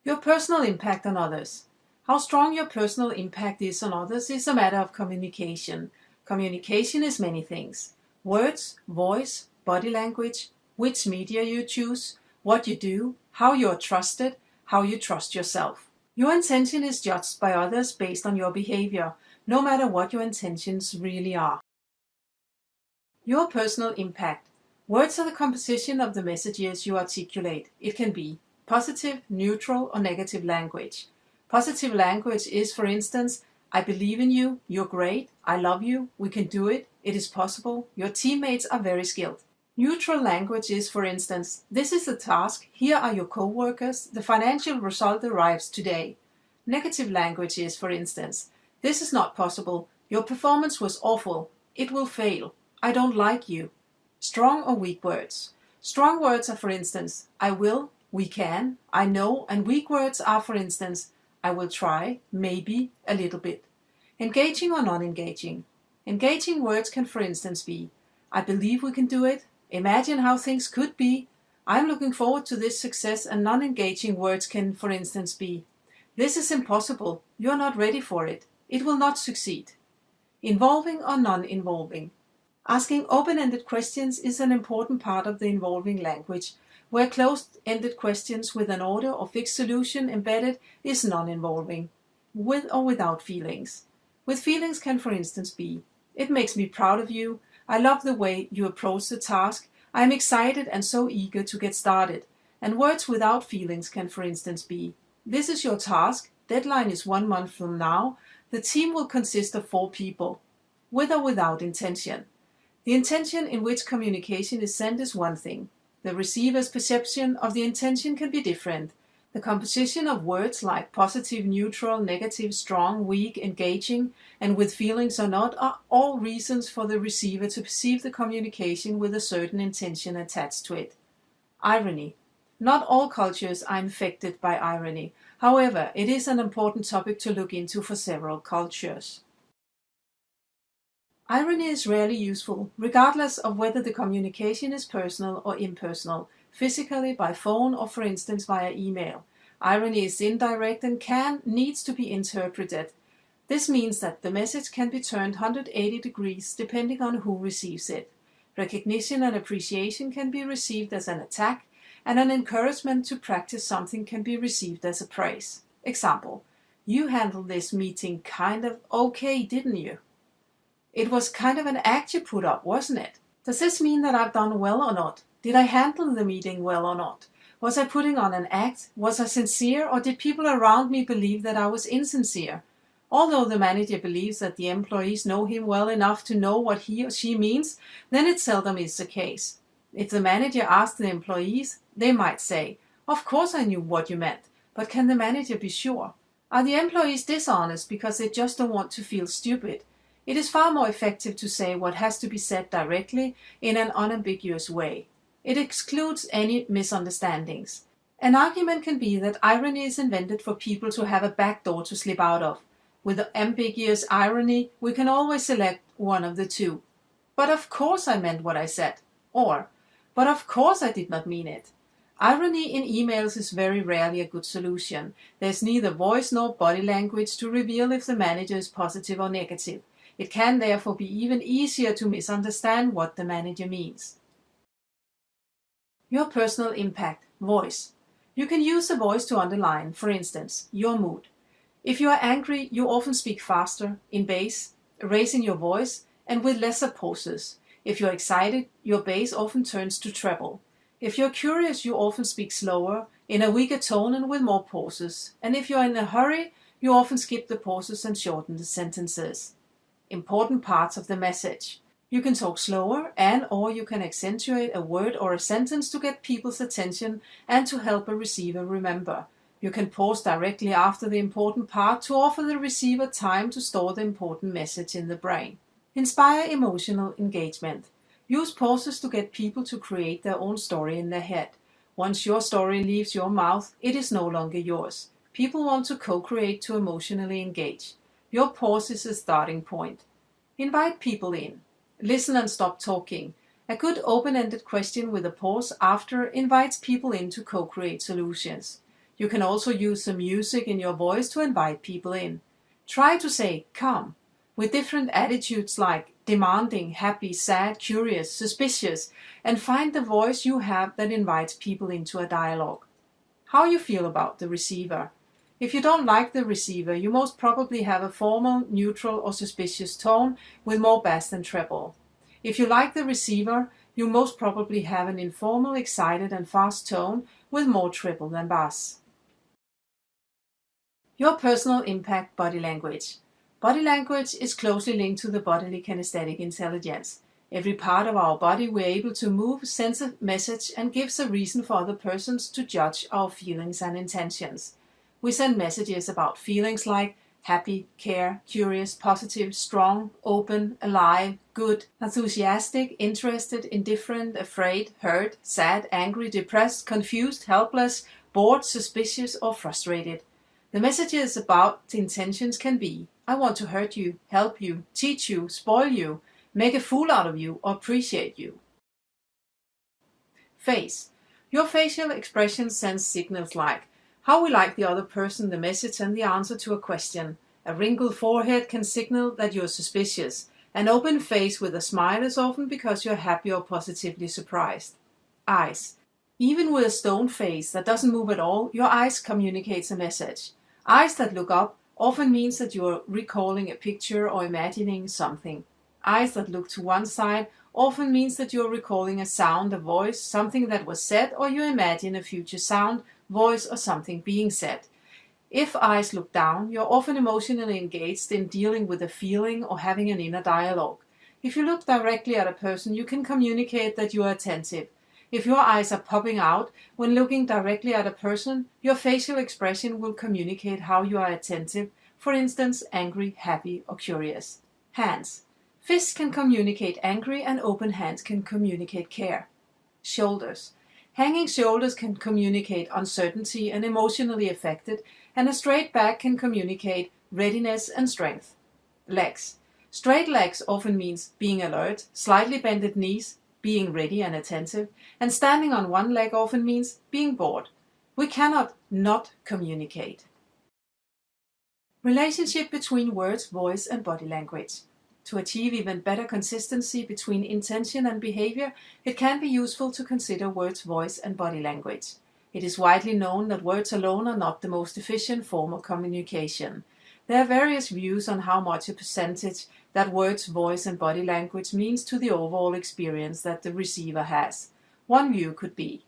Your personal impact on others. How strong your personal impact is on others is a matter of communication. Communication is many things. Words, voice, body language, which media you choose, what you do, how you are trusted, how you trust yourself. Your intention is judged by others based on your behavior, no matter what your intentions really are. Your personal impact. Words are the composition of the messages you articulate. It can be positive, neutral, or negative language. Positive language is, for instance, I believe in you, you're great, I love you, we can do it, it is possible, your teammates are very skilled. Neutral language is, for instance, this is the task, here are your co-workers, the financial result arrives today. Negative language is, for instance, this is not possible, your performance was awful, it will fail, I don't like you. Strong or weak words. Strong words are, for instance, I will, we can, I know, and weak words are, for instance, I will try, maybe, a little bit. Engaging or non-engaging. Engaging words can, for instance, be, I believe we can do it, imagine how things could be, I'm looking forward to this success, and non-engaging words can, for instance, be, this is impossible, you're not ready for it, it will not succeed. Involving or non-involving. Asking open-ended questions is an important part of the involving language, where closed-ended questions with an order or fixed solution embedded is non-involving, with or without feelings. With feelings can, for instance, be, it makes me proud of you, I love the way you approach the task, I am excited and so eager to get started. And words without feelings can, for instance, be, this is your task, deadline is 1 month from now, the team will consist of 4 people, with or without intention. The intention in which communication is sent is one thing. The receiver's perception of the intention can be different. The composition of words like positive, neutral, negative, strong, weak, engaging, and with feelings or not are all reasons for the receiver to perceive the communication with a certain intention attached to it. Irony. Not all cultures are infected by irony. However, it is an important topic to look into for several cultures. Irony is rarely useful, regardless of whether the communication is personal or impersonal, physically, by phone, or for instance via email. Irony is indirect and needs to be interpreted. This means that the message can be turned 180 degrees depending on who receives it. Recognition and appreciation can be received as an attack, and an encouragement to practice something can be received as a praise. Example, you handled this meeting kind of okay, didn't you? It was kind of an act you put up, wasn't it? Does this mean that I've done well or not? Did I handle the meeting well or not? Was I putting on an act? Was I sincere, or did people around me believe that I was insincere? Although the manager believes that the employees know him well enough to know what he or she means, then it seldom is the case. If the manager asks the employees, they might say, of course I knew what you meant, but can the manager be sure? Are the employees dishonest because they just don't want to feel stupid? It is far more effective to say what has to be said directly in an unambiguous way. It excludes any misunderstandings. An argument can be that irony is invented for people to have a back door to slip out of. With ambiguous irony, we can always select one of the two. But of course I meant what I said. Or, but of course I did not mean it. Irony in emails is very rarely a good solution. There's neither voice nor body language to reveal if the manager is positive or negative. It can therefore be even easier to misunderstand what the manager means. Your personal impact. Voice. You can use the voice to underline, for instance, your mood. If you are angry, you often speak faster, in bass, raising your voice, and with lesser pauses. If you're excited, your bass often turns to treble. If you're curious, you often speak slower, in a weaker tone and with more pauses. And if you're in a hurry, you often skip the pauses and shorten the sentences. Important parts of the message. You can talk slower or you can accentuate a word or a sentence to get people's attention and to help a receiver remember. You can pause directly after the important part to offer the receiver time to store the important message in the brain. Inspire emotional engagement. Use pauses to get people to create their own story in their head. Once your story leaves your mouth, it is no longer yours. People want to co-create to emotionally engage. Your pause is a starting point. Invite people in. Listen and stop talking. A good open-ended question with a pause after invites people in to co-create solutions. You can also use some music in your voice to invite people in. Try to say come with different attitudes like demanding, happy, sad, curious, suspicious, and find the voice you have that invites people into a dialogue. How you feel about the receiver. If you don't like the receiver, you most probably have a formal, neutral, or suspicious tone with more bass than treble. If you like the receiver, you most probably have an informal, excited, and fast tone with more treble than bass. Your personal impact body language. Body language is closely linked to the bodily kinesthetic intelligence. Every part of our body we're able to move sends a message and gives a reason for other persons to judge our feelings and intentions. We send messages about feelings like happy, care, curious, positive, strong, open, alive, good, enthusiastic, interested, indifferent, afraid, hurt, sad, angry, depressed, confused, helpless, bored, suspicious, or frustrated. The messages about the intentions can be, I want to hurt you, help you, teach you, spoil you, make a fool out of you, or appreciate you. Face. Your facial expression sends signals like how we like the other person, the message, and the answer to a question. A wrinkled forehead can signal that you're suspicious. An open face with a smile is often because you're happy or positively surprised. Eyes. Even with a stone face that doesn't move at all, your eyes communicates a message. Eyes that look up often means that you're recalling a picture or imagining something. Eyes that look to one side often means that you're recalling a sound, a voice, something that was said, or you imagine a future sound, voice, or something being said. If eyes look down, you're often emotionally engaged in dealing with a feeling or having an inner dialogue. If you look directly at a person, you can communicate that you are attentive. If your eyes are popping out when looking directly at a person, your facial expression will communicate how you are attentive, for instance, angry, happy, or curious. Hands. Fists can communicate angry and open hands can communicate care. Shoulders. Hanging shoulders can communicate uncertainty and emotionally affected, and a straight back can communicate readiness and strength. Legs. Straight legs often means being alert, slightly bended knees, being ready and attentive, and standing on one leg often means being bored. We cannot not communicate. Relationship between words, voice, and body language. To achieve even better consistency between intention and behavior, it can be useful to consider words, voice, and body language. It is widely known that words alone are not the most efficient form of communication. There are various views on how much a percentage that words, voice, and body language means to the overall experience that the receiver has. One view could be: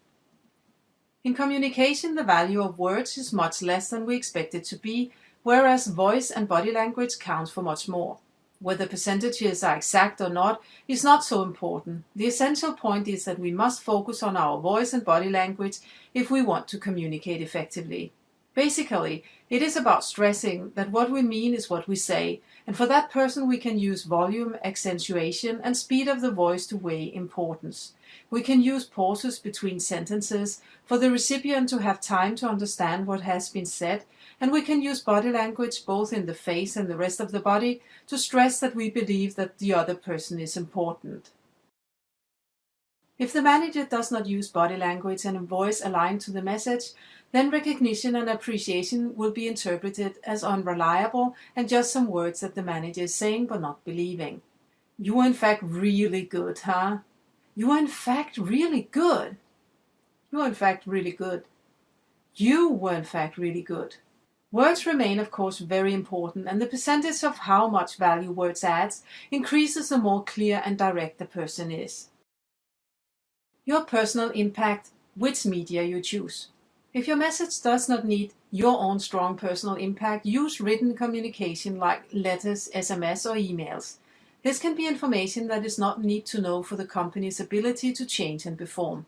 in communication, the value of words is much less than we expect it to be, whereas voice and body language count for much more. Whether percentages are exact or not is not so important. The essential point is that we must focus on our voice and body language if we want to communicate effectively. Basically, it is about stressing that what we mean is what we say, and for that person we can use volume, accentuation, and speed of the voice to weigh importance. We can use pauses between sentences for the recipient to have time to understand what has been said, and we can use body language both in the face and the rest of the body to stress that we believe that the other person is important. If the manager does not use body language and a voice aligned to the message, then recognition and appreciation will be interpreted as unreliable and just some words that the manager is saying but not believing. You are in fact really good, huh? You are in fact really good. You are in fact really good. You were in fact really good. Words remain, of course, very important, and the percentage of how much value words adds increases the more clear and direct the person is. Your personal impact, which media you choose. If your message does not need your own strong personal impact, use written communication like letters, SMS, or emails. This can be information that is not need to know for the company's ability to change and perform.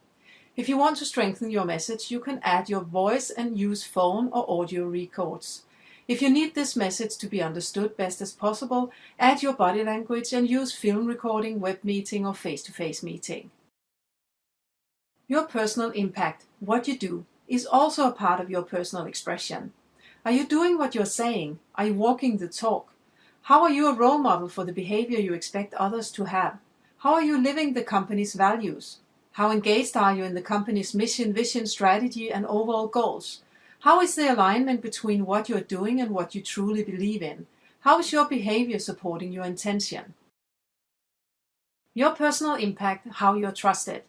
If you want to strengthen your message, you can add your voice and use phone or audio records. If you need this message to be understood best as possible, add your body language and use film recording, web meeting, or face-to-face meeting. Your personal impact, what you do, is also a part of your personal expression. Are you doing what you're saying? Are you walking the talk? How are you a role model for the behavior you expect others to have? How are you living the company's values? How engaged are you in the company's mission, vision, strategy, and overall goals? How is the alignment between what you're doing and what you truly believe in? How is your behavior supporting your intention? Your personal impact, how you're trusted.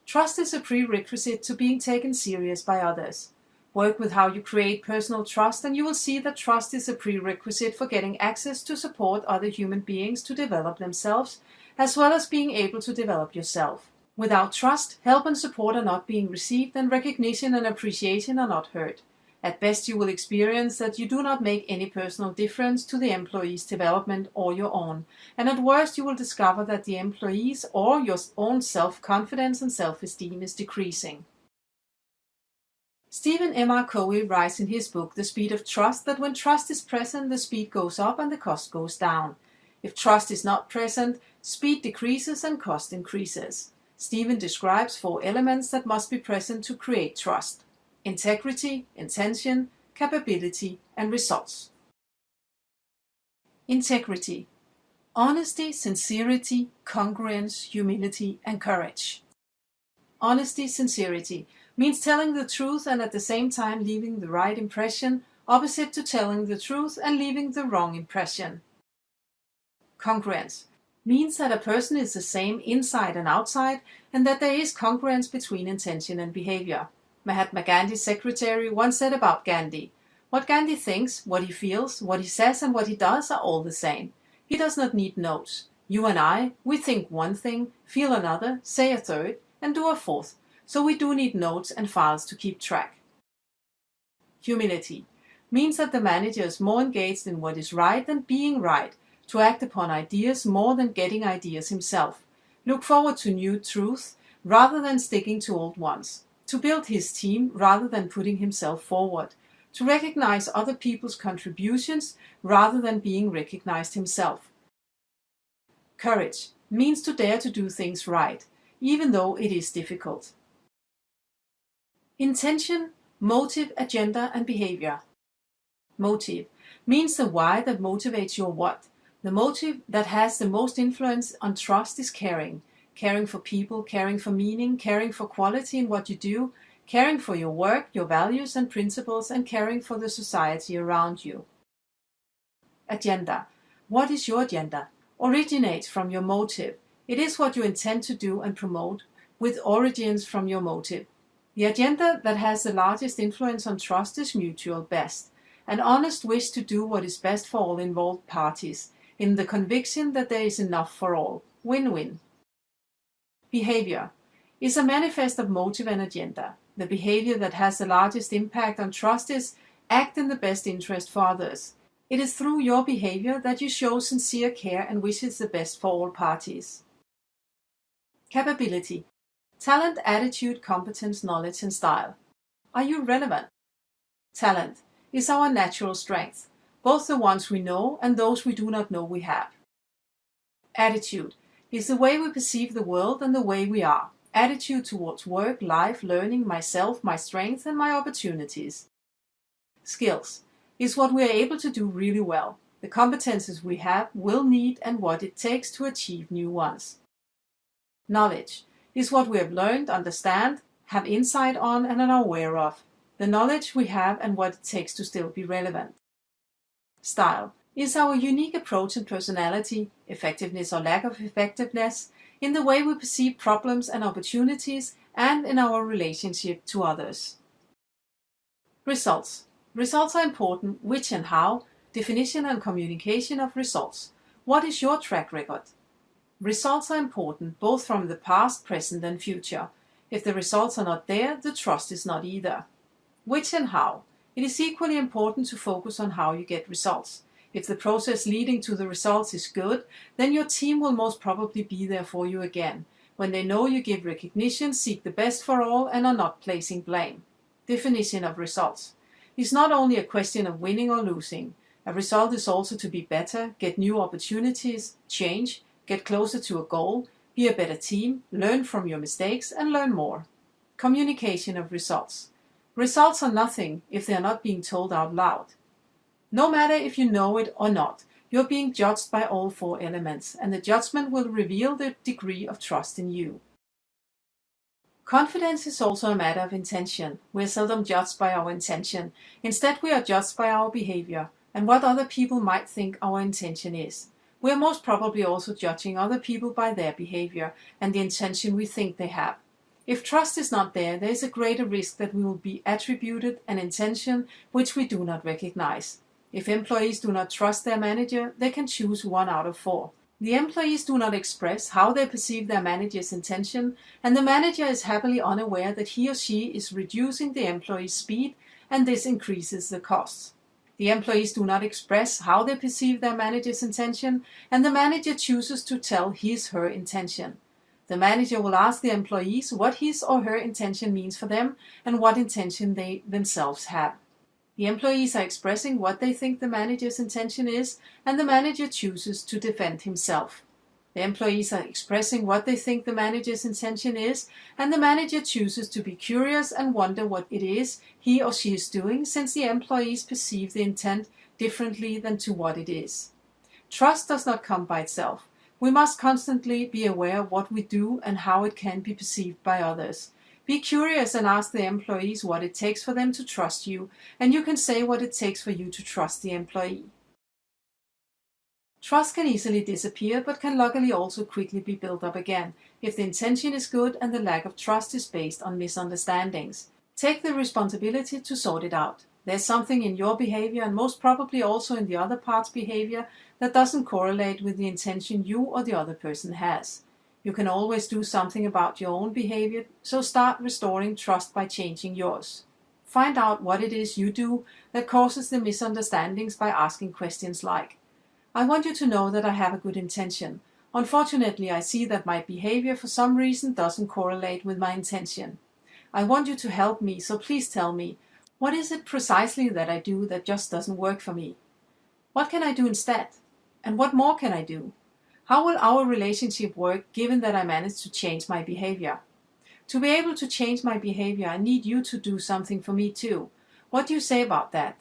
Trust is a prerequisite to being taken serious by others. Work with how you create personal trust and you will see that trust is a prerequisite for getting access to support other human beings to develop themselves, as well as being able to develop yourself. Without trust, help and support are not being received and recognition and appreciation are not heard. At best, you will experience that you do not make any personal difference to the employee's development or your own. And at worst, you will discover that the employee's or your own self-confidence and self-esteem is decreasing. Stephen M. R. Covey writes in his book, The Speed of Trust, that when trust is present, the speed goes up and the cost goes down. If trust is not present, speed decreases and cost increases. Stephen describes 4 elements that must be present to create trust: integrity, intention, capability, and results. Integrity. Honesty, sincerity, congruence, humility, and courage. Honesty, sincerity means telling the truth and at the same time leaving the right impression, opposite to telling the truth and leaving the wrong impression. Congruence means that a person is the same inside and outside and that there is congruence between intention and behavior. Mahatma Gandhi's secretary once said about Gandhi, "What Gandhi thinks, what he feels, what he says and what he does are all the same. He does not need notes. You and I, we think one thing, feel another, say a third, and do a fourth. So we do need notes and files to keep track." Humility means that the manager is more engaged in what is right than being right, to act upon ideas more than getting ideas himself, look forward to new truths rather than sticking to old ones, to build his team rather than putting himself forward, to recognize other people's contributions rather than being recognized himself. Courage means to dare to do things right, even though it is difficult. Intention, motive, agenda, and behavior. Motive means the why that motivates your what. The motive that has the most influence on trust is caring. Caring for people, caring for meaning, caring for quality in what you do, caring for your work, your values and principles, and caring for the society around you. Agenda. What is your agenda? Originates from your motive. It is what you intend to do and promote, with origins from your motive. The agenda that has the largest influence on trust is mutual best, an honest wish to do what is best for all involved parties, in the conviction that there is enough for all. Win-win. Behavior is a manifest of motive and agenda. The behavior that has the largest impact on trust is act in the best interest for others. It is through your behavior that you show sincere care and wishes the best for all parties. Capability. Talent, attitude, competence, knowledge, and style. Are you relevant? Talent is our natural strength, both the ones we know and those we do not know we have. Attitude is the way we perceive the world and the way we are. Attitude towards work, life, learning, myself, my strengths, and my opportunities. Skills is what we are able to do really well, the competences we have, will need, and what it takes to achieve new ones. Knowledge is what we have learned, understand, have insight on, and are aware of. The knowledge we have and what it takes to still be relevant. Style is our unique approach and personality, effectiveness or lack of effectiveness, in the way we perceive problems and opportunities, and in our relationship to others. Results. Results are important, which and how, definition and communication of results. What is your track record? Results are important, both from the past, present, and future. If the results are not there, the trust is not either. Which and how. It is equally important to focus on how you get results. If the process leading to the results is good, then your team will most probably be there for you again, when they know you give recognition, seek the best for all, and are not placing blame. Definition of results is not only a question of winning or losing. A result is also to be better, get new opportunities, change, get closer to a goal, be a better team, learn from your mistakes, and learn more. Communication of results. Results are nothing if they are not being told out loud. No matter if you know it or not, you're being judged by all 4 elements, and the judgment will reveal the degree of trust in you. Confidence is also a matter of intention. We are seldom judged by our intention. Instead, we are judged by our behavior and what other people might think our intention is. We are most probably also judging other people by their behavior and the intention we think they have. If trust is not there, there is a greater risk that we will be attributed an intention which we do not recognize. If employees do not trust their manager, they can choose 1 out of 4. The employees do not express how they perceive their manager's intention, and the manager is happily unaware that he or she is reducing the employee's speed, and this increases the costs. The employees do not express how they perceive their manager's intention, and the manager chooses to tell his/her intention. The manager will ask the employees what his or her intention means for them and what intention they themselves have. The employees are expressing what they think the manager's intention is, and the manager chooses to defend himself. The employees are expressing what they think the manager's intention is, and the manager chooses to be curious and wonder what it is he or she is doing, since the employees perceive the intent differently than to what it is. Trust does not come by itself. We must constantly be aware of what we do and how it can be perceived by others. Be curious and ask the employees what it takes for them to trust you, and you can say what it takes for you to trust the employee. Trust can easily disappear, but can luckily also quickly be built up again, if the intention is good and the lack of trust is based on misunderstandings. Take the responsibility to sort it out. There's something in your behavior, and most probably also in the other part's behavior, that doesn't correlate with the intention you or the other person has. You can always do something about your own behavior, so start restoring trust by changing yours. Find out what it is you do that causes the misunderstandings by asking questions like, I want you to know that I have a good intention. Unfortunately, I see that my behavior for some reason doesn't correlate with my intention. I want you to help me, so please tell me, what is it precisely that I do that just doesn't work for me? What can I do instead? And what more can I do? How will our relationship work given that I managed to change my behavior? To be able to change my behavior, I need you to do something for me too. What do you say about that?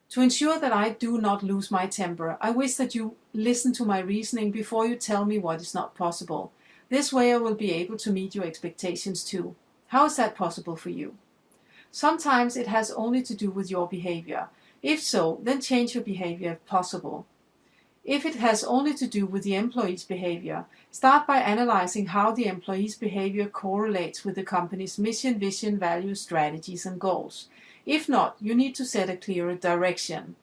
To ensure that I do not lose my temper, I wish that you listen to my reasoning before you tell me what is not possible. This way I will be able to meet your expectations too. How is that possible for you? Sometimes it has only to do with your behavior. If so, then change your behavior if possible. If it has only to do with the employee's behavior, start by analyzing how the employee's behavior correlates with the company's mission, vision, values, strategies, and goals. If not, you need to set a clearer direction.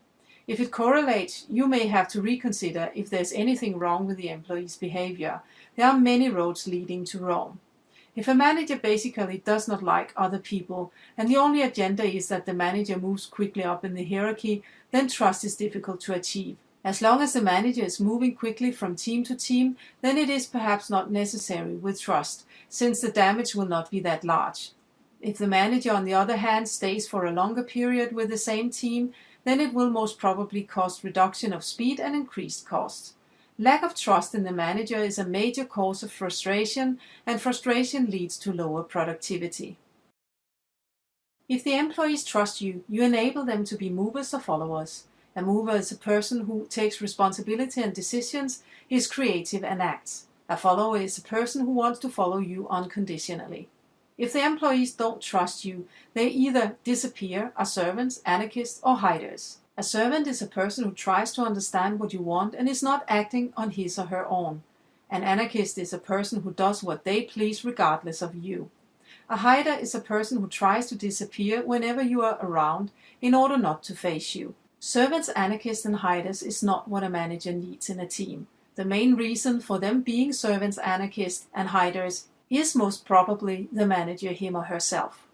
If it correlates, you may have to reconsider if there's anything wrong with the employee's behavior. There are many roads leading to Rome. If a manager basically does not like other people, and the only agenda is that the manager moves quickly up in the hierarchy, then trust is difficult to achieve. As long as the manager is moving quickly from team to team, then it is perhaps not necessary with trust, since the damage will not be that large. If the manager, on the other hand, stays for a longer period with the same team, then it will most probably cause reduction of speed and increased costs. Lack of trust in the manager is a major cause of frustration, and frustration leads to lower productivity. If the employees trust you, you enable them to be movers or followers. A mover is a person who takes responsibility and decisions, is creative and acts. A follower is a person who wants to follow you unconditionally. If the employees don't trust you, they either disappear, are servants, anarchists, or hiders. A servant is a person who tries to understand what you want and is not acting on his or her own. An anarchist is a person who does what they please regardless of you. A hider is a person who tries to disappear whenever you are around in order not to face you. Servants, anarchists, and hiders is not what a manager needs in a team. The main reason for them being servants, anarchists, and hiders is most probably the manager, him or herself.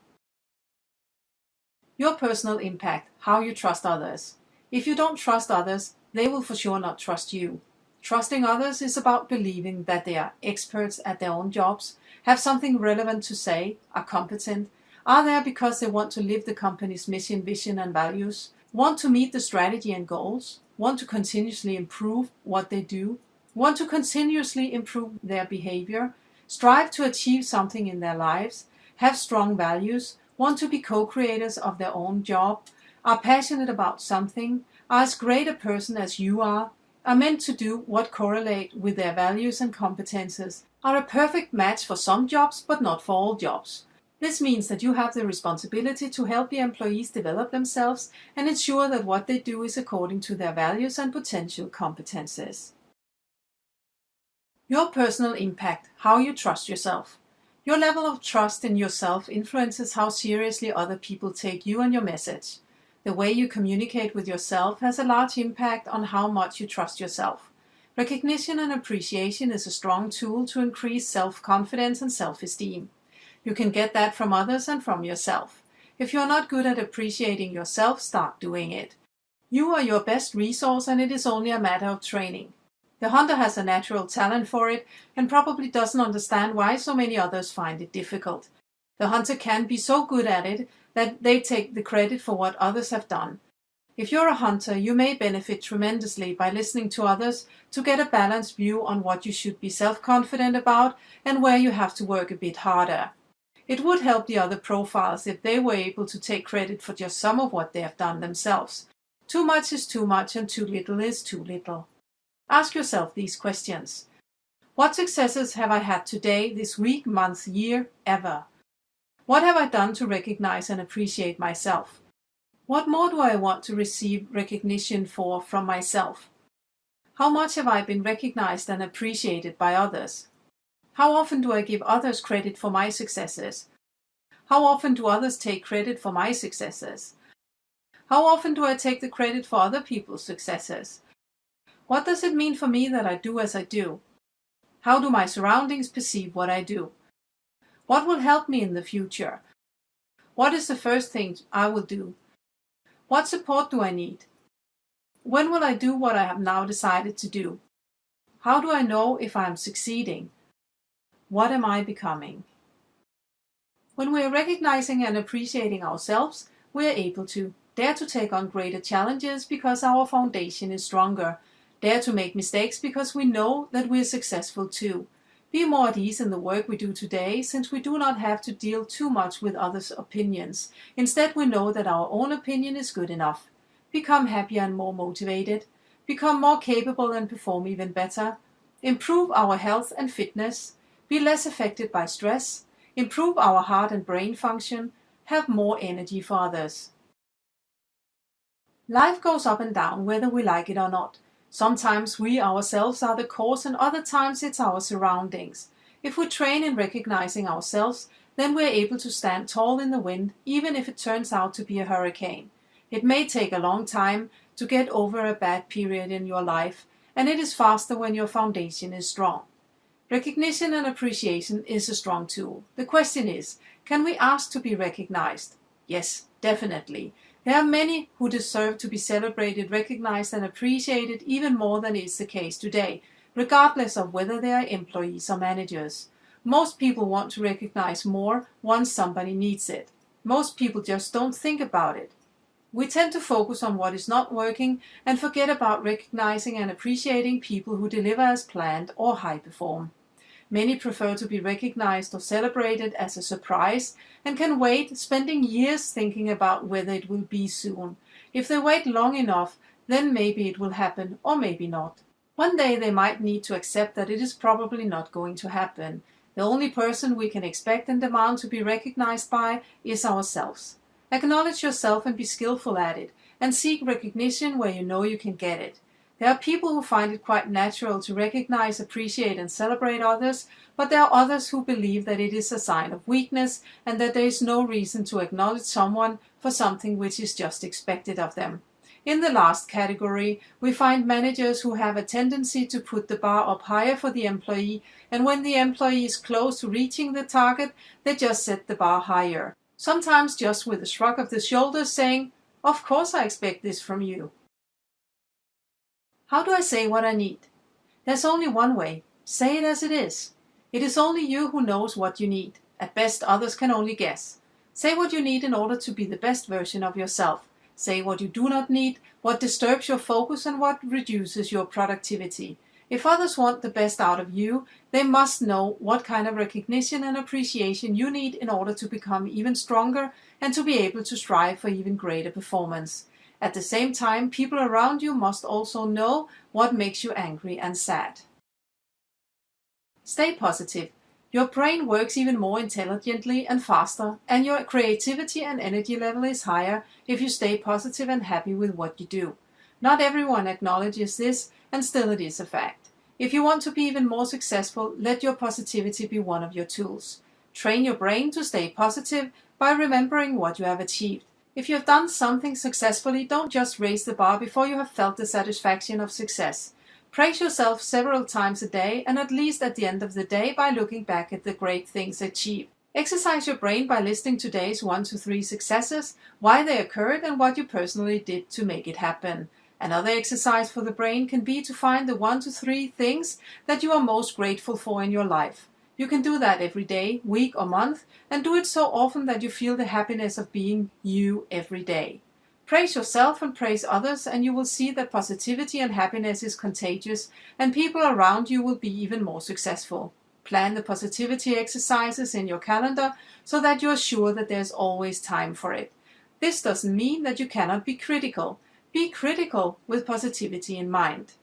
Your personal impact, how you trust others. If you don't trust others, they will for sure not trust you. Trusting others is about believing that they are experts at their own jobs, have something relevant to say, are competent, are there because they want to live the company's mission, vision, and values, want to meet the strategy and goals, want to continuously improve what they do, want to continuously improve their behavior, strive to achieve something in their lives, have strong values, want to be co-creators of their own job, are passionate about something, are as great a person as you are meant to do what correlate with their values and competences, are a perfect match for some jobs but not for all jobs. This means that you have the responsibility to help your employees develop themselves and ensure that what they do is according to their values and potential competences. Your personal impact, how you trust yourself. Your level of trust in yourself influences how seriously other people take you and your message. The way you communicate with yourself has a large impact on how much you trust yourself. Recognition and appreciation is a strong tool to increase self-confidence and self-esteem. You can get that from others and from yourself. If you're not good at appreciating yourself, start doing it. You are your best resource and it is only a matter of training. The hunter has a natural talent for it and probably doesn't understand why so many others find it difficult. The hunter can be so good at it that they take the credit for what others have done. If you're a hunter, you may benefit tremendously by listening to others to get a balanced view on what you should be self-confident about and where you have to work a bit harder. It would help the other profiles if they were able to take credit for just some of what they have done themselves. Too much is too much and too little is too little. Ask yourself these questions. What successes have I had today, this week, month, year, ever? What have I done to recognize and appreciate myself? What more do I want to receive recognition for from myself? How much have I been recognized and appreciated by others? How often do I give others credit for my successes? How often do others take credit for my successes? How often do I take the credit for other people's successes? What does it mean for me that I do as I do? How do my surroundings perceive what I do? What will help me in the future? What is the first thing I will do? What support do I need? When will I do what I have now decided to do? How do I know if I am succeeding? What am I becoming? When we are recognizing and appreciating ourselves, we are able to dare to take on greater challenges because our foundation is stronger, dare to make mistakes because we know that we are successful too, be more at ease in the work we do today since we do not have to deal too much with others' opinions. Instead, we know that our own opinion is good enough. Become happier and more motivated, become more capable and perform even better, improve our health and fitness, be less affected by stress, improve our heart and brain function, have more energy for others. Life goes up and down whether we like it or not. Sometimes we ourselves are the cause and other times it's our surroundings. If we train in recognizing ourselves, then we're able to stand tall in the wind even if it turns out to be a hurricane. It may take a long time to get over a bad period in your life, and it is faster when your foundation is strong. Recognition and appreciation is a strong tool. The question is, can we ask to be recognized? Yes, definitely. There are many who deserve to be celebrated, recognized and appreciated even more than is the case today, regardless of whether they are employees or managers. Most people want to recognize more once somebody needs it. Most people just don't think about it. We tend to focus on what is not working and forget about recognizing and appreciating people who deliver as planned or high perform. Many prefer to be recognized or celebrated as a surprise and can wait, spending years thinking about whether it will be soon. If they wait long enough, then maybe it will happen or maybe not. One day they might need to accept that it is probably not going to happen. The only person we can expect and demand to be recognized by is ourselves. Acknowledge yourself and be skillful at it, and seek recognition where you know you can get it. There are people who find it quite natural to recognize, appreciate and celebrate others, but there are others who believe that it is a sign of weakness and that there is no reason to acknowledge someone for something which is just expected of them. In the last category, we find managers who have a tendency to put the bar up higher for the employee, and when the employee is close to reaching the target, they just set the bar higher. Sometimes just with a shrug of the shoulders saying, "Of course I expect this from you." How do I say what I need? There's only one way. Say it as it is. It is only you who knows what you need. At best, others can only guess. Say what you need in order to be the best version of yourself. Say what you do not need, what disturbs your focus and what reduces your productivity. If others want the best out of you, they must know what kind of recognition and appreciation you need in order to become even stronger and to be able to strive for even greater performance. At the same time, people around you must also know what makes you angry and sad. Stay positive. Your brain works even more intelligently and faster, and your creativity and energy level is higher if you stay positive and happy with what you do. Not everyone acknowledges this, and still it is a fact. If you want to be even more successful, let your positivity be one of your tools. Train your brain to stay positive by remembering what you have achieved. If you have done something successfully, don't just raise the bar before you have felt the satisfaction of success. Praise yourself several times a day, and at least at the end of the day by looking back at the great things achieved. Exercise your brain by listing today's 1 to 3 successes, why they occurred, and what you personally did to make it happen. Another exercise for the brain can be to find the 1 to 3 things that you are most grateful for in your life. You can do that every day, week, or month, and do it so often that you feel the happiness of being you every day. Praise yourself and praise others, and you will see that positivity and happiness is contagious, and people around you will be even more successful. Plan the positivity exercises in your calendar so that you are sure that there's always time for it. This doesn't mean that you cannot be critical. Be critical with positivity in mind.